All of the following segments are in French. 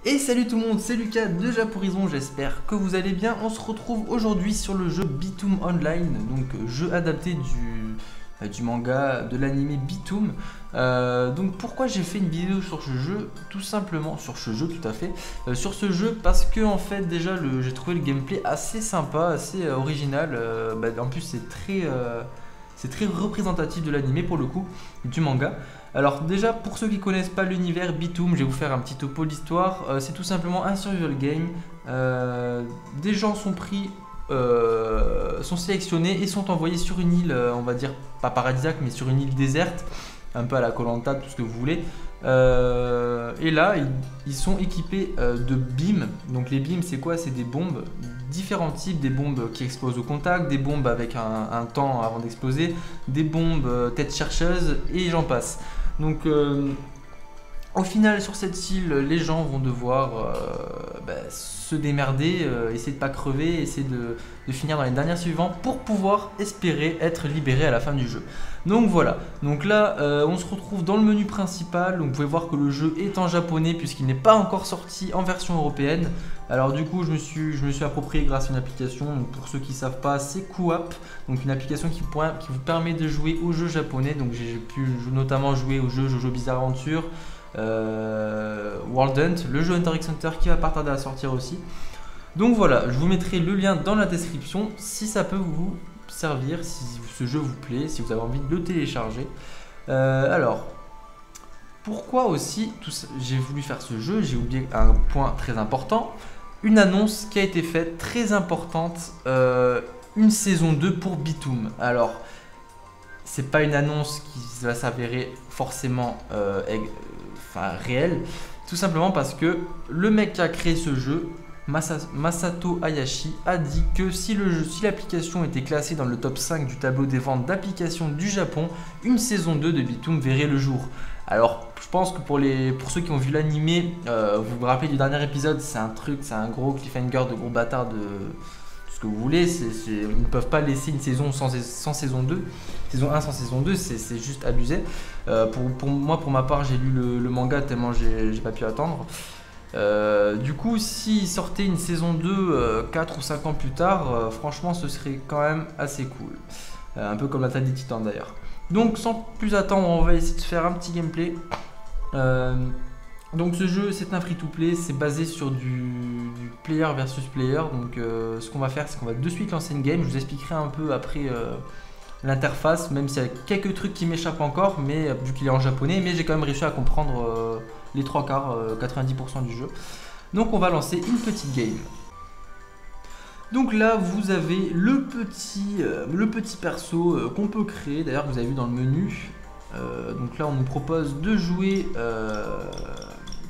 Et salut tout le monde, c'est Lucas de Japorizon, j'espère que vous allez bien. On se retrouve aujourd'hui sur le jeu Bitoom Online, donc jeu adapté du manga, de l'anime Bitoom. Donc pourquoi j'ai fait une vidéo sur ce jeu? Tout simplement, sur ce jeu tout à fait, sur ce jeu parce que en fait déjà j'ai trouvé le gameplay assez sympa, assez original. En plus c'est très représentatif de l'anime pour le coup, du manga. Alors déjà pour ceux qui connaissent pas l'univers Bitoom, je vais vous faire un petit topo d'histoire. C'est tout simplement un survival game. Des gens sont pris, sont sélectionnés et sont envoyés sur une île, on va dire pas paradisiaque, mais sur une île déserte, un peu à la koh tout ce que vous voulez. Et là, ils sont équipés de beams. Donc les beams, c'est quoi? C'est des bombes, différents types, des bombes qui explosent au contact, des bombes avec un temps avant d'exploser, des bombes tête chercheuse et j'en passe. Donc au final sur cette île, les gens vont devoir se démerder, essayer de pas crever, essayer de finir dans les dernières suivantes pour pouvoir espérer être libéré à la fin du jeu. Donc voilà, donc là on se retrouve dans le menu principal, donc vous pouvez voir que le jeu est en japonais puisqu'il n'est pas encore sorti en version européenne. Alors du coup je me suis approprié grâce à une application, donc pour ceux qui ne savent pas c'est Coop, donc une application qui vous permet de jouer aux jeux japonais. Donc j'ai pu notamment jouer au jeu Jojo Bizarre Adventure, World Hunt, le jeu Hunter x Hunter qui va pas tarder à sortir aussi. Donc voilà, je vous mettrai le lien dans la description si ça peut vous servir, si ce jeu vous plaît, si vous avez envie de le télécharger. Alors, pourquoi aussi j'ai voulu faire ce jeu? J'ai oublié un point très important, une annonce qui a été faite très importante, une saison 2 pour Bitoom. Alors, c'est pas une annonce qui va s'avérer forcément réelle, tout simplement parce que le mec qui a créé ce jeu, Masato Hayashi, a dit que si l'application était classée dans le top 5 du tableau des ventes d'applications du Japon, une saison 2 de Bitoom verrait le jour. Alors je pense que pour ceux qui ont vu l'animé, vous vous rappelez du dernier épisode, c'est un gros cliffhanger de gros bâtard de ce que vous voulez. Ils ne peuvent pas laisser une saison sans saison 2, saison 1 sans saison 2, c'est juste abusé. Pour ma part, j'ai lu le manga tellement j'ai pas pu attendre. Du coup, s'il sortait une saison 2 4 ou 5 ans plus tard, franchement ce serait quand même assez cool. Un peu comme l'attaque des titans d'ailleurs. Donc sans plus attendre, on va essayer de faire un petit gameplay. Donc ce jeu c'est un free to play, c'est basé sur du player versus player. Donc ce qu'on va faire, c'est qu'on va de suite lancer une game. Je vous expliquerai un peu après l'interface, même s'il y a quelques trucs qui m'échappent encore, mais vu qu'il est en japonais, mais j'ai quand même réussi à comprendre les 3 quarts, 90% du jeu. Donc on va lancer une petite game. Donc là vous avez le petit perso qu'on peut créer, d'ailleurs vous avez vu dans le menu. Donc là on nous propose de jouer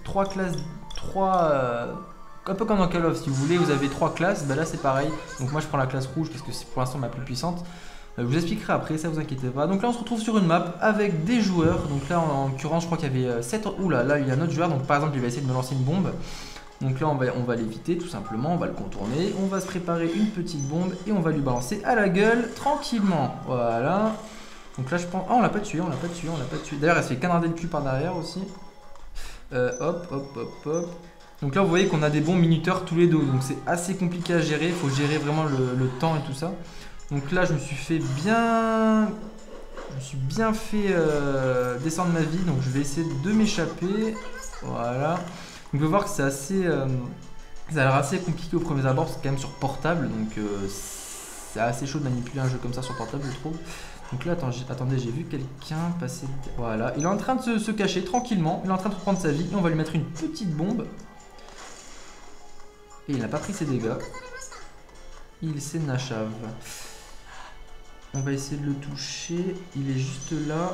3 classes, un peu comme dans Call of, si vous voulez, vous avez 3 classes, là c'est pareil. Donc moi je prends la classe rouge parce que c'est pour l'instant ma plus puissante. Je vous expliquerai après, ça vous inquiétez pas. Donc là on se retrouve sur une map avec des joueurs. Donc là en l'occurrence je crois qu'il y avait 7. Oula, là il y a un autre joueur, donc par exemple il va essayer de me lancer une bombe. Donc là on va l'éviter tout simplement, on va le contourner. On va se préparer une petite bombe et on va lui balancer à la gueule tranquillement. Voilà. Donc là je pense... Ah on l'a pas tué, on l'a pas tué. D'ailleurs elle se fait canarder le cul par derrière aussi. Hop. Donc là vous voyez qu'on a des bons minuteurs tous les deux. Donc c'est assez compliqué à gérer, il faut gérer vraiment le temps et tout ça. Donc là je me suis bien fait descendre ma vie, donc je vais essayer de m'échapper. Voilà. Donc vous pouvez voir que c'est assez ça a l'air assez compliqué au premier abord, c'est quand même sur portable, donc c'est assez chaud de manipuler un jeu comme ça sur portable je trouve. Donc là attendez, j'ai vu quelqu'un passer. Voilà, il est en train de se cacher tranquillement, il est en train de reprendre sa vie et on va lui mettre une petite bombe. Et il n'a pas pris ses dégâts. Il s'énachave. On va essayer de le toucher. Il est juste là.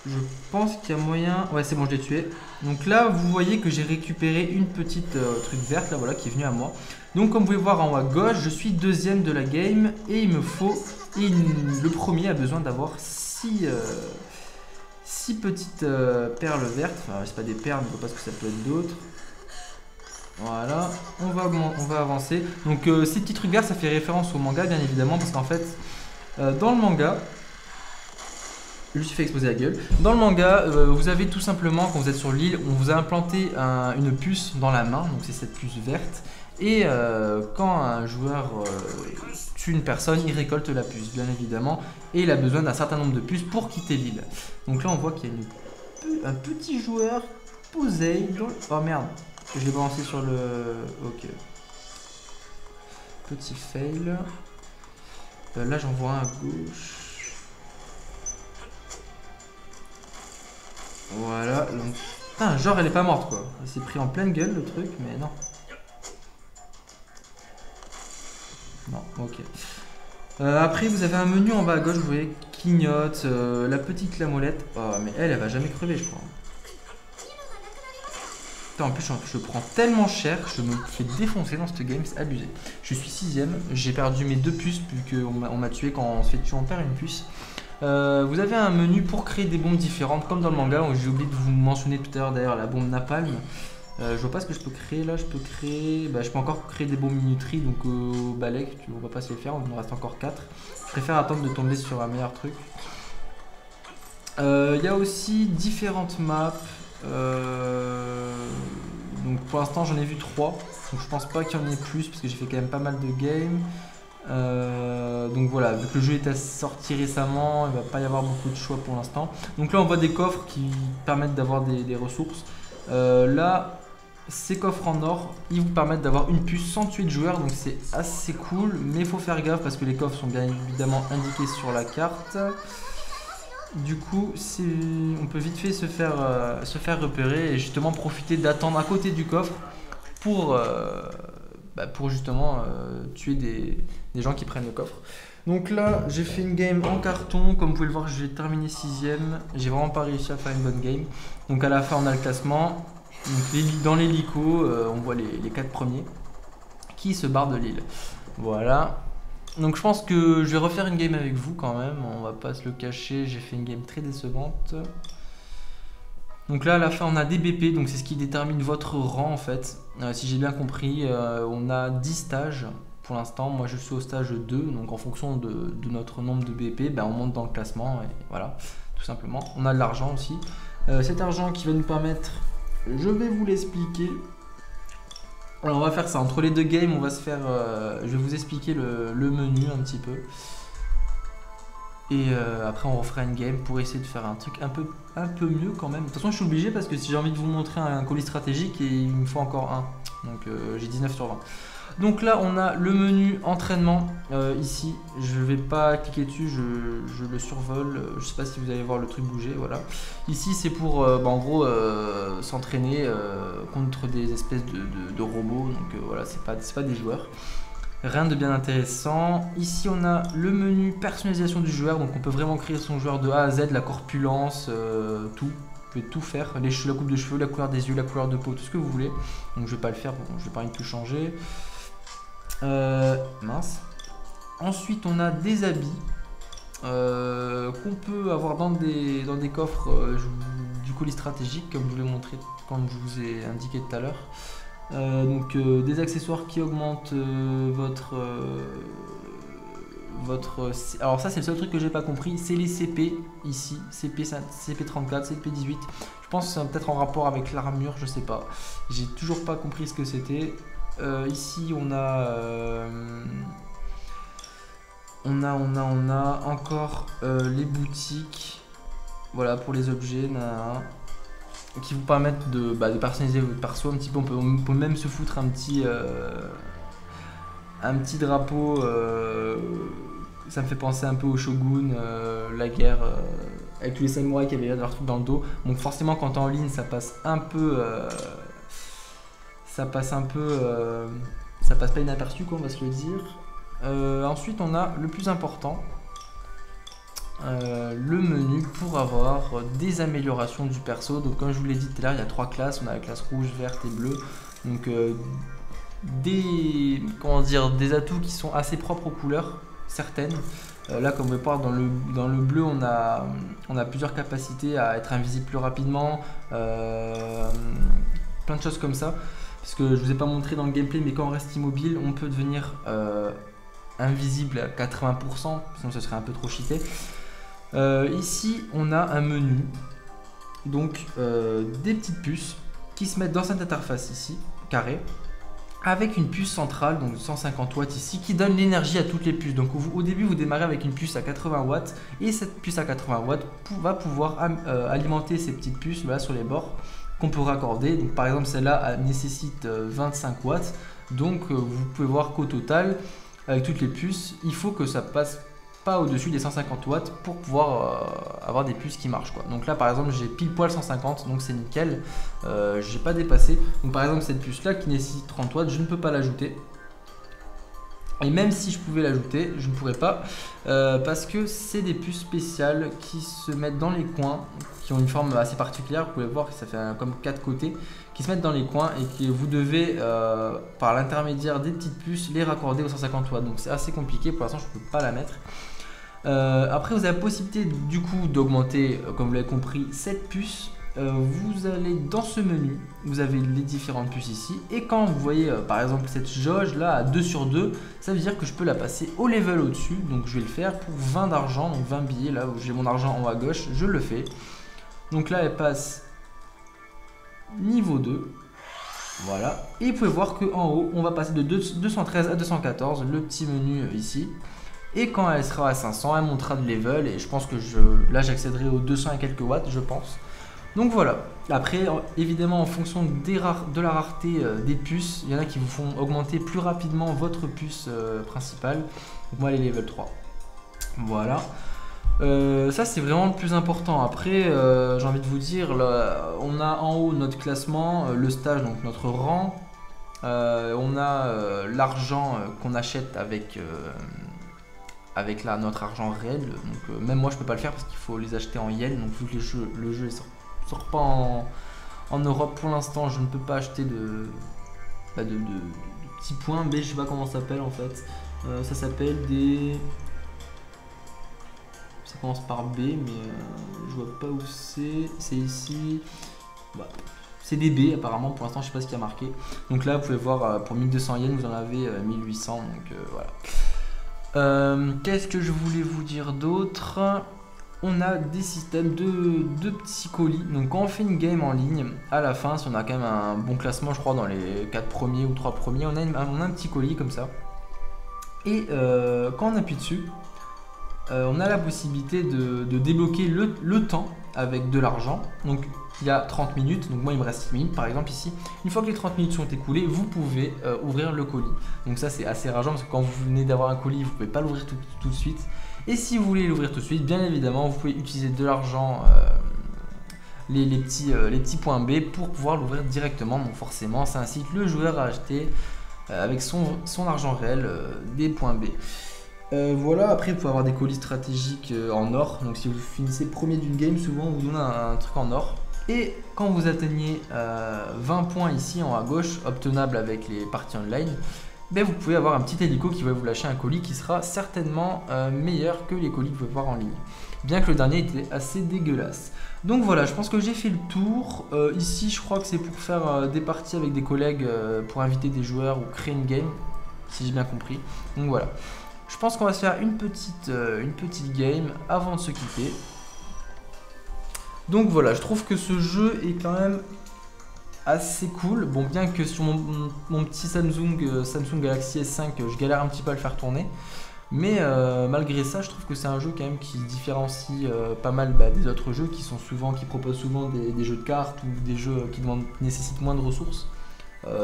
Je pense qu'il y a moyen... Ouais, c'est bon, je l'ai tué. Donc là, vous voyez que j'ai récupéré une petite truc verte, là, voilà, qui est venue à moi. Donc, comme vous pouvez voir en haut à gauche, je suis deuxième de la game. Et il me faut... le premier a besoin d'avoir 6 petites perles vertes. Enfin, c'est pas des perles, je ne vois pas ce que ça peut être d'autre. Voilà, on va avancer. Donc ces petits trucs verts, ça fait référence au manga bien évidemment, parce qu'en fait dans le manga Je me suis fait exploser la gueule. Dans le manga, vous avez tout simplement, quand vous êtes sur l'île, on vous a implanté une puce dans la main, donc c'est cette puce verte. Et quand un joueur tue une personne, il récolte la puce, bien évidemment. Et il a besoin d'un certain nombre de puces pour quitter l'île. Donc là, on voit qu'il y a un petit joueur posé dans... Oh merde, je l'ai balancé sur le... Ok. Petit fail. Là, j'en vois un à gauche. Voilà, donc... Putain, genre elle est pas morte quoi. Il s'est pris en pleine gueule le truc, mais non. Non, ok. Après vous avez un menu en bas à gauche, vous voyez, clignote, la petite lamolette. Oh mais elle va jamais crever je crois. Putain, en plus je prends tellement cher, je me fais défoncer dans cette game, c'est abusé. Je suis 6ème, j'ai perdu mes 2 puces vu qu'on m'a tué quand on se fait tuer, on perd une puce. Vous avez un menu pour créer des bombes différentes comme dans le manga. J'ai oublié de vous mentionner tout à l'heure d'ailleurs la bombe napalm. Je vois pas ce que je peux créer là. Je peux créer, je peux encore créer des bombes minuterie donc au balai. On va pas se les faire, il nous reste encore 4. Je préfère attendre de tomber sur un meilleur truc. Il y a aussi différentes maps. Donc pour l'instant j'en ai vu 3. Donc je pense pas qu'il y en ait plus parce que j'ai fait quand même pas mal de games. Donc voilà, vu que le jeu est sorti récemment, il va pas y avoir beaucoup de choix pour l'instant. Donc là on voit des coffres qui permettent d'avoir des ressources. Là, ces coffres en or, ils vous permettent d'avoir une puce sans tuer de joueur, donc c'est assez cool. Mais il faut faire gaffe parce que les coffres sont bien évidemment indiqués sur la carte. Du coup, on peut vite fait se faire repérer et justement profiter d'attendre à côté du coffre pour justement tuer des gens qui prennent le coffre. Donc là, j'ai fait une game en carton. Comme vous pouvez le voir, j'ai terminé 6ème. J'ai vraiment pas réussi à faire une bonne game. Donc à la fin, on a le classement. Donc, dans l'hélico, on voit les 4 premiers qui se barrent de l'île. Voilà. Donc je pense que je vais refaire une game avec vous quand même. On va pas se le cacher, j'ai fait une game très décevante. Donc là à la fin on a des BP, donc c'est ce qui détermine votre rang en fait. Si j'ai bien compris, on a 10 stages pour l'instant. Moi je suis au stage 2, donc en fonction de notre nombre de BP, on monte dans le classement et voilà, tout simplement. On a de l'argent aussi. Cet argent qui va nous permettre, je vais vous l'expliquer. Alors on va faire ça, entre les 2 games, on va se faire, je vais vous expliquer le menu un petit peu. Et après on refera une game pour essayer de faire un truc un peu mieux quand même. De toute façon je suis obligé parce que si j'ai envie de vous montrer un colis stratégique, et il me faut encore un. Donc j'ai 19 sur 20. Donc là on a le menu entraînement ici. Je vais pas cliquer dessus, je le survole. Je sais pas si vous allez voir le truc bouger, voilà. Ici c'est pour en gros s'entraîner contre des espèces de robots. Donc voilà, c'est pas des joueurs. Rien de bien intéressant. Ici on a le menu personnalisation du joueur, donc on peut vraiment créer son joueur de A à Z, la corpulence, tout. Vous pouvez tout faire, la coupe de cheveux, la couleur des yeux, la couleur de peau, tout ce que vous voulez. Donc je vais pas le faire, bon, je vais pas rien tout changer. Mince. Ensuite on a des habits qu'on peut avoir dans des coffres du colis stratégique, comme je vous l'ai montré, comme je vous ai indiqué tout à l'heure. Donc des accessoires qui augmentent votre alors ça c'est le seul truc que j'ai pas compris, c'est les CP ici, CP34, CP18. Je pense que c'est peut-être en rapport avec l'armure, je sais pas. J'ai toujours pas compris ce que c'était. Ici on a encore les boutiques, voilà, pour les objets, qui vous permettent de personnaliser votre perso un petit peu. On peut même se foutre un petit drapeau. Ça me fait penser un peu au Shogun, la guerre, avec tous les samouraïs qui avaient leur truc dans le dos. Donc forcément quand t'es en ligne ça passe pas inaperçu, quoi, on va se le dire. Ensuite on a le plus important, le menu pour avoir des améliorations du perso. Donc comme je vous l'ai dit tout à l'heure, il y a 3 classes. On a la classe rouge, verte et bleue. Donc des atouts qui sont assez propres aux couleurs, certaines. Là comme vous pouvez voir dans le bleu, on a plusieurs capacités à être invisible plus rapidement, plein de choses comme ça. Parce que je vous ai pas montré dans le gameplay, mais quand on reste immobile, on peut devenir invisible à 80%, sinon ce serait un peu trop cheaté. Ici, on a un menu, donc des petites puces qui se mettent dans cette interface ici, carré, avec une puce centrale, donc 150 watts ici, qui donne l'énergie à toutes les puces. Donc au début, vous démarrez avec une puce à 80 watts, et cette puce à 80 watts va pouvoir alimenter ces petites puces là sur les bords, qu'on peut raccorder. Donc par exemple, celle-là nécessite 25 watts, donc vous pouvez voir qu'au total, avec toutes les puces, il faut que ça passe pas au-dessus des 150 watts pour pouvoir avoir des puces qui marchent, quoi. Donc là par exemple j'ai pile poil 150, donc c'est nickel, j'ai pas dépassé. Donc par exemple cette puce là qui nécessite 30 watts, je ne peux pas l'ajouter. Et même si je pouvais l'ajouter, je ne pourrais pas parce que c'est des puces spéciales qui se mettent dans les coins, qui ont une forme assez particulière. Vous pouvez voir que ça fait comme 4 côtés qui se mettent dans les coins et que vous devez, par l'intermédiaire des petites puces, les raccorder aux 150 watts. Donc c'est assez compliqué, pour l'instant je ne peux pas la mettre. Après vous avez la possibilité du coup d'augmenter, comme vous l'avez compris, cette puce. Vous allez dans ce menu, vous avez les différentes puces ici, et quand vous voyez par exemple cette jauge là à 2 sur 2, ça veut dire que je peux la passer au level au-dessus. Donc je vais le faire pour 20 d'argent, donc 20 billets, là où j'ai mon argent en haut à gauche, je le fais. Donc là elle passe niveau 2, voilà, et vous pouvez voir qu'en haut on va passer de 213 à 214, le petit menu ici. Et quand elle sera à 500, elle montera de level, et je pense que là j'accéderai aux 200 et quelques watts, je pense. Donc voilà. Après, évidemment, en fonction de la rareté des puces, il y en a qui vous font augmenter plus rapidement votre puce principale. Donc moi, elle est level 3. Voilà. Ça, c'est vraiment le plus important. Après, j'ai envie de vous dire, là, on a en haut notre classement, le stage, donc notre rang. On a l'argent qu'on achète avec notre argent réel. Donc même moi, je peux pas le faire parce qu'il faut les acheter en yens. Donc vu que le jeu sort pas en Europe pour l'instant, je ne peux pas acheter de petits points B, je sais pas comment ça s'appelle en fait. Ça s'appelle des... Ça commence par B, mais je vois pas où c'est. C'est ici. Bah, c'est des B apparemment, pour l'instant je sais pas ce qu'il y a marqué. Donc là vous pouvez voir pour 1200 yens vous en avez 1800, donc voilà. Qu'est-ce que je voulais vous dire d'autre? On a des systèmes de petits colis. Donc quand on fait une game en ligne, à la fin, si on a quand même un bon classement, je crois dans les 4 premiers ou 3 premiers, on a un petit colis comme ça. Et quand on appuie dessus, on a la possibilité de débloquer le temps avec de l'argent. Donc il y a 30 minutes, donc moi il me reste 6 minutes par exemple ici. Une fois que les 30 minutes sont écoulées, vous pouvez ouvrir le colis. Donc ça c'est assez rageant parce que quand vous venez d'avoir un colis, vous ne pouvez pas l'ouvrir tout de suite. Et si vous voulez l'ouvrir tout de suite, bien évidemment, vous pouvez utiliser de l'argent, les petits points B pour pouvoir l'ouvrir directement. Donc forcément, ça incite le joueur à acheter avec son argent réel des points B. Voilà, après vous pouvez avoir des colis stratégiques en or. Donc si vous finissez premier d'une game, souvent on vous donne un truc en or. Et quand vous atteignez 20 points ici en haut à gauche, obtenable avec les parties online, ben vous pouvez avoir un petit hélico qui va vous lâcher un colis qui sera certainement meilleur que les colis que vous pouvez voir en ligne. Bien que le dernier était assez dégueulasse. Donc voilà, je pense que j'ai fait le tour. Ici, je crois que c'est pour faire des parties avec des collègues pour inviter des joueurs ou créer une game, si j'ai bien compris. Donc voilà. Je pense qu'on va se faire une petite game avant de se quitter. Donc voilà, je trouve que ce jeu est quand même assez cool. Bon, bien que sur mon petit Samsung Galaxy S5, je galère un petit peu à le faire tourner. Mais malgré ça, je trouve que c'est un jeu quand même qui différencie pas mal des autres jeux qui proposent souvent des jeux de cartes ou des jeux qui nécessitent moins de ressources.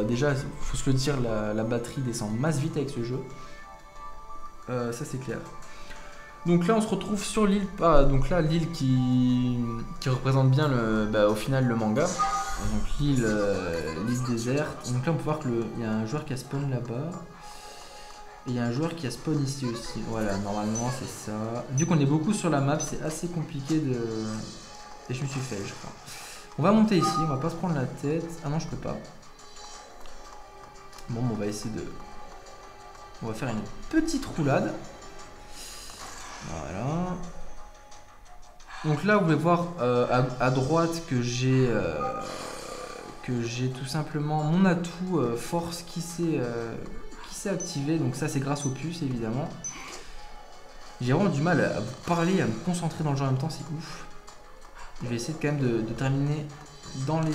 Déjà, il faut se le dire, la batterie descend masse vite avec ce jeu. Ça c'est clair. Donc là on se retrouve sur l'île, donc là l'île qui représente bien au final le manga. Donc l'île déserte. Donc là on peut voir qu'il y a un joueur qui a spawn là-bas. Et il y a un joueur qui a spawn ici aussi. Voilà, normalement c'est ça. Vu qu'on est beaucoup sur la map, c'est assez compliqué de... Et je me suis fait, je crois. On va monter ici, on va pas se prendre la tête. Ah non, je peux pas. Bon, on va essayer de... On va faire une petite roulade. Voilà. Donc là, vous pouvez voir à droite que j'ai tout simplement mon atout force qui s'est activé. Donc ça, c'est grâce aux puces, évidemment. J'ai vraiment du mal à vous parler, à me concentrer dans le jeu en même temps, c'est ouf. Je vais essayer quand même de terminer dans les...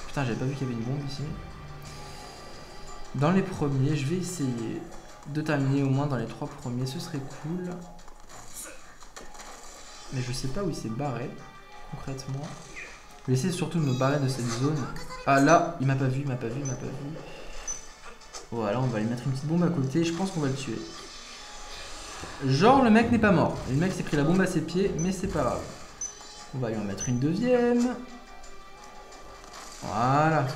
Putain, j'avais pas vu qu'il y avait une bombe ici. Dans les premiers, je vais essayer de terminer au moins dans les 3 premiers, ce serait cool. Mais je sais pas où il s'est barré, concrètement. Je vais essayer surtout de me barrer de cette zone. Ah là, il m'a pas vu, il m'a pas vu, il m'a pas vu. Voilà, on va lui mettre une petite bombe à côté, je pense qu'on va le tuer. Genre, le mec n'est pas mort. Le mec s'est pris la bombe à ses pieds, mais c'est pas grave. On va lui en mettre une deuxième. Voilà.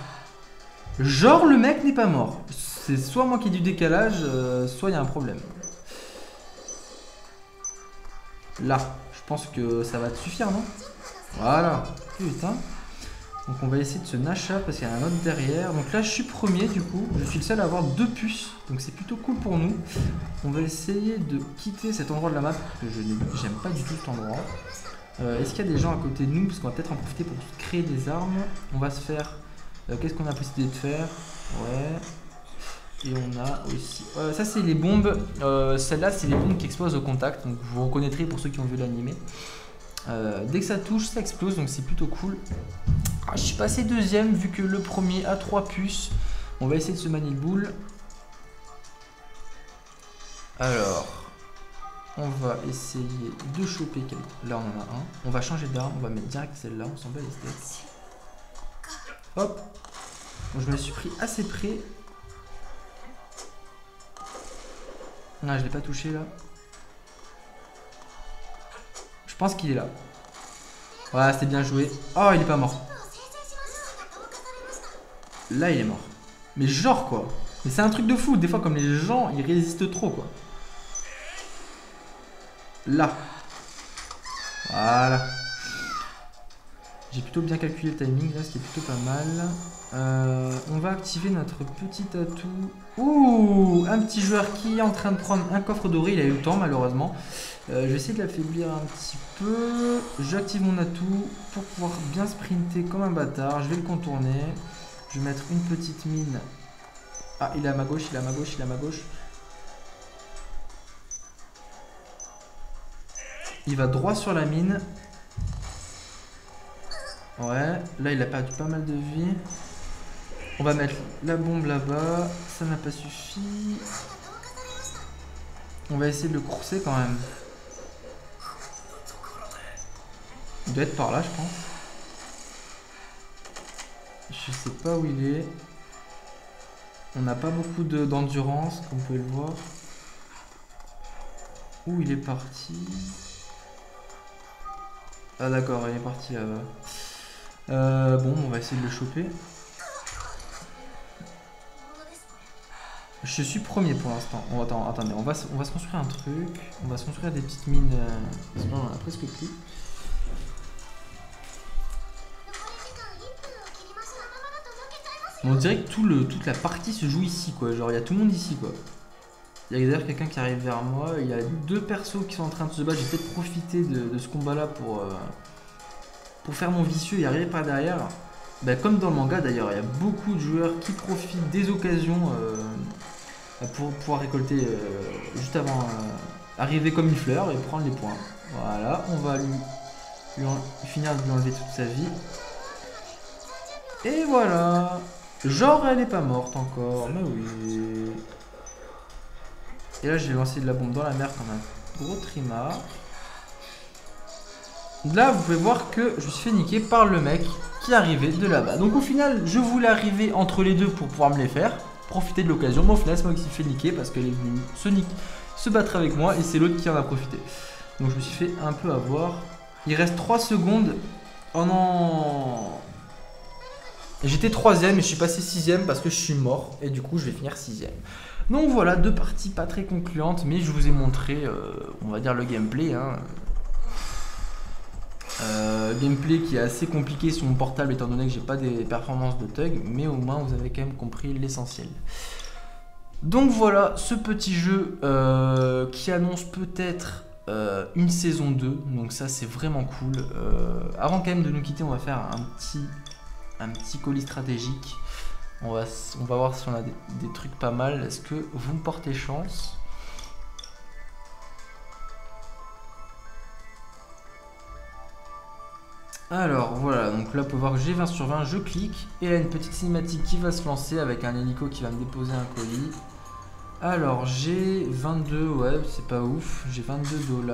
Genre, le mec n'est pas mort. C'est soit moi qui ai du décalage, soit il y a un problème. Là, je pense que ça va te suffire, non? Voilà. Putain. Donc on va essayer de se nacha parce qu'il y a un autre derrière. Donc là je suis premier du coup. Je suis le seul à avoir 2 puces. Donc c'est plutôt cool pour nous. On va essayer de quitter cet endroit de la map. Parce que j'aime pas du tout cet endroit. Est-ce qu'il y a des gens à côté de nous? Parce qu'on va peut-être en profiter pour créer des armes. On va se faire... qu'est-ce qu'on a possibilité de faire? Ouais. Et on a aussi... ça c'est les bombes. Celles-là c'est les bombes qui explosent au contact. Donc vous reconnaîtrez pour ceux qui ont vu l'animé. Dès que ça touche, ça explose, donc c'est plutôt cool. Ah, je suis passé deuxième vu que le premier a 3 puces. On va essayer de se manier le boule. Alors, on va essayer de choper quelqu'un. Là, on en a un. On va changer d'arme, on va mettre direct celle-là, on s'en bat les steaks. Hop. Bon, je me suis pris assez près. Non, je l'ai pas touché là. Je pense qu'il est là. Voilà, c'était bien joué. Oh, il est pas mort. Là, il est mort. Mais genre quoi. Mais c'est un truc de fou. Des fois, comme les gens, ils résistent trop quoi. Là. Voilà. J'ai plutôt bien calculé le timing. Là, c'était plutôt pas mal. On va activer notre petit atout. Ouh, un petit joueur qui est en train de prendre un coffre doré. Il a eu le temps malheureusement. Je vais essayer de l'affaiblir un petit peu. J'active mon atout pour pouvoir bien sprinter comme un bâtard. Je vais le contourner. Je vais mettre une petite mine. Ah, il est à ma gauche, il est à ma gauche, il est à ma gauche. Il va droit sur la mine. Ouais, là il a perdu pas mal de vie. On va mettre la bombe là-bas. Ça n'a pas suffi. On va essayer de le courser quand même. Il doit être par là, je pense. Je sais pas où il est. On n'a pas beaucoup d'endurance, comme vous pouvez le voir. Où il est parti? Ah d'accord, il est parti là-bas. Bon, on va essayer de le choper. Je suis premier pour l'instant. Attendez, on va se construire un truc. On va se construire des petites mines. Sinon, on en a presque plus. On dirait que toute la partie se joue ici, quoi. Genre, il y a tout le monde ici, quoi. Il y a d'ailleurs quelqu'un qui arrive vers moi. Il y a 2 persos qui sont en train de se battre. J'ai peut-être profité de ce combat-là pour faire mon vicieux et arriver par derrière. Bah, comme dans le manga, d'ailleurs, il y a beaucoup de joueurs qui profitent des occasions pour pouvoir récolter juste avant arriver comme une fleur et prendre les points. Voilà, on va lui finir de lui enlever toute sa vie. Et voilà. Genre elle est pas morte encore, mais oui. Et là j'ai lancé de la bombe dans la mer comme un gros trimard. Là vous pouvez voir que je me suis fait niquer par le mec qui arrivait de là-bas. Donc au final je voulais arriver entre les deux pour pouvoir me les faire, profiter de l'occasion. Mais au final c'est moi qui me suis fait niquer parce qu'elle est venue se battre avec moi et c'est l'autre qui en a profité. Donc je me suis fait un peu avoir. Il reste 3 secondes. Oh non. J'étais 3ème et je suis passé 6ème parce que je suis mort. Et du coup, je vais finir 6ème. Donc voilà, 2 parties pas très concluantes. Mais je vous ai montré, on va dire, le gameplay. Hein. Gameplay qui est assez compliqué sur mon portable étant donné que j'ai pas des performances de thug. Mais au moins, vous avez quand même compris l'essentiel. Donc voilà, ce petit jeu qui annonce peut-être une saison 2. Donc ça, c'est vraiment cool. Avant quand même de nous quitter, on va faire un petit colis stratégique. On va voir si on a des trucs pas mal. Est-ce que vous me portez chance? Alors voilà, donc là vous pouvez voir que j'ai 20 sur 20, je clique et là une petite cinématique qui va se lancer avec un hélico qui va me déposer un colis. Alors j'ai 22, ouais c'est pas ouf, j'ai 22 $,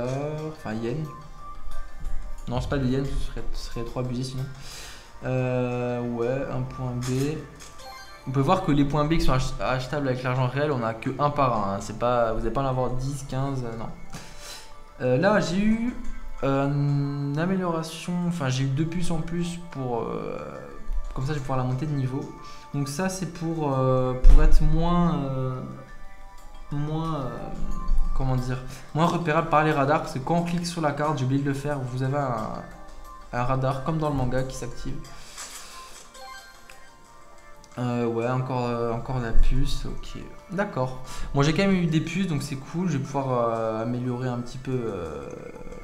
enfin yens. Non c'est pas des yens, ce serait trop abusé sinon. Ouais, un point B. On peut voir que les points B qui sont achetables avec l'argent réel, on a que un par un, hein. C'est pas, vous n'allez pas en avoir 10, 15, non. Là j'ai eu une amélioration, enfin j'ai eu 2 puces en plus pour comme ça je vais pouvoir la monter de niveau. Donc ça c'est pour être comment dire, moins repérable par les radars, parce que quand on clique sur la carte, j'ai oublié de le faire, vous avez un radar comme dans le manga qui s'active. Ouais, encore la puce, ok. D'accord. Bon, j'ai quand même eu des puces, donc c'est cool. Je vais pouvoir améliorer un petit peu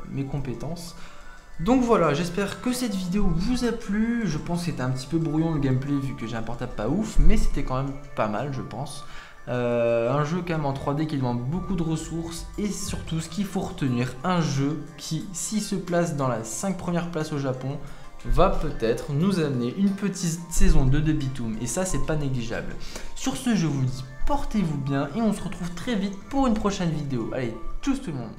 mes compétences. Donc voilà, j'espère que cette vidéo vous a plu. Je pense que c'était un petit peu brouillon le gameplay vu que j'ai un portable pas ouf, mais c'était quand même pas mal, je pense. Un jeu quand même en 3D qui demande beaucoup de ressources et surtout ce qu'il faut retenir, un jeu qui, s'il se place dans la 5 premières places au Japon, va peut-être nous amener une petite saison 2 de Bitoum et ça c'est pas négligeable. Sur ce je vous dis portez-vous bien et on se retrouve très vite pour une prochaine vidéo. Allez, tchuss tout le monde.